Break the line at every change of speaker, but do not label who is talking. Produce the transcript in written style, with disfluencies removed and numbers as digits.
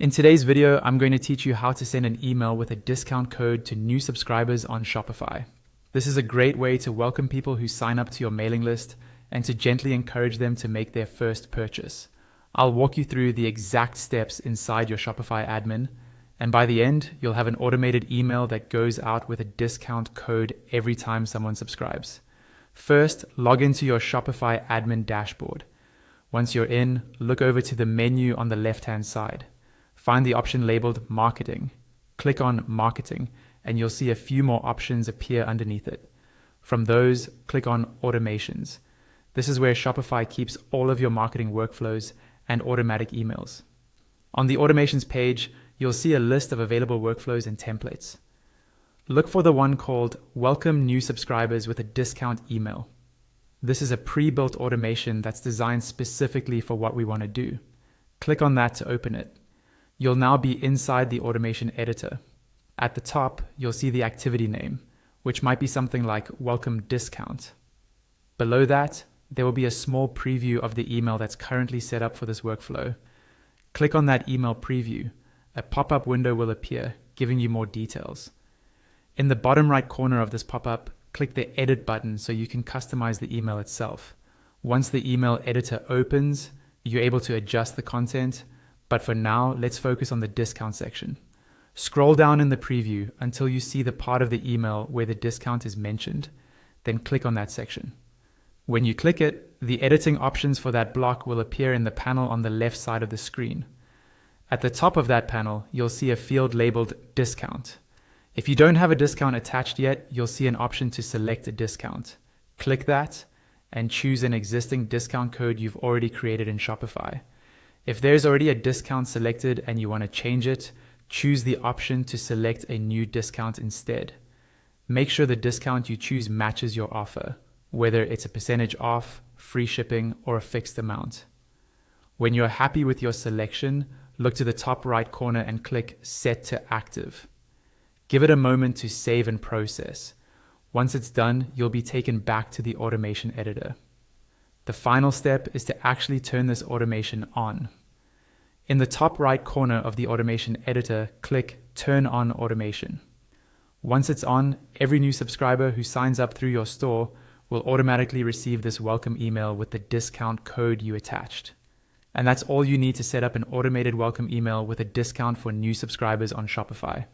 In today's video, I'm going to teach you how to send an email with a discount code to new subscribers on Shopify. This is a great way to welcome people who sign up to your mailing list and to gently encourage them to make their first purchase. I'll walk you through the exact steps inside your Shopify admin, and by the end, you'll have an automated email that goes out with a discount code every time someone subscribes. First, log into your Shopify admin dashboard. Once you're in, look over to the menu on the left-hand side. Find the option labeled Marketing. Click on Marketing, and you'll see a few more options appear underneath it. From those, click on Automations. This is where Shopify keeps all of your marketing workflows and automatic emails. On the Automations page, you'll see a list of available workflows and templates. Look for the one called Welcome New Subscribers with a Discount Email. This is a pre-built automation that's designed specifically for what we want to do. Click on that to open it. You'll now be inside the automation editor. At the top, you'll see the activity name, which might be something like Welcome Discount. Below that, there will be a small preview of the email that's currently set up for this workflow. Click on that email preview. A pop-up window will appear, giving you more details. In the bottom right corner of this pop-up, click the Edit button so you can customize the email itself. Once the email editor opens, you're able to adjust the content. But for now, let's focus on the discount section. Scroll down in the preview until you see the part of the email where the discount is mentioned. Then click on that section. When you click it, the editing options for that block will appear in the panel on the left side of the screen. At the top of that panel, you'll see a field labeled Discount. If you don't have a discount attached yet, you'll see an option to select a discount. Click that and choose an existing discount code you've already created in Shopify. If there's already a discount selected and you want to change it, choose the option to select a new discount instead. Make sure the discount you choose matches your offer, whether it's a percentage off, free shipping, or a fixed amount. When you're happy with your selection, look to the top right corner and click Set to Active. Give it a moment to save and process. Once it's done, you'll be taken back to the automation editor. The final step is to actually turn this automation on. In the top right corner of the automation editor, click Turn on Automation. Once it's on, every new subscriber who signs up through your store will automatically receive this welcome email with the discount code you attached. And that's all you need to set up an automated welcome email with a discount for new subscribers on Shopify.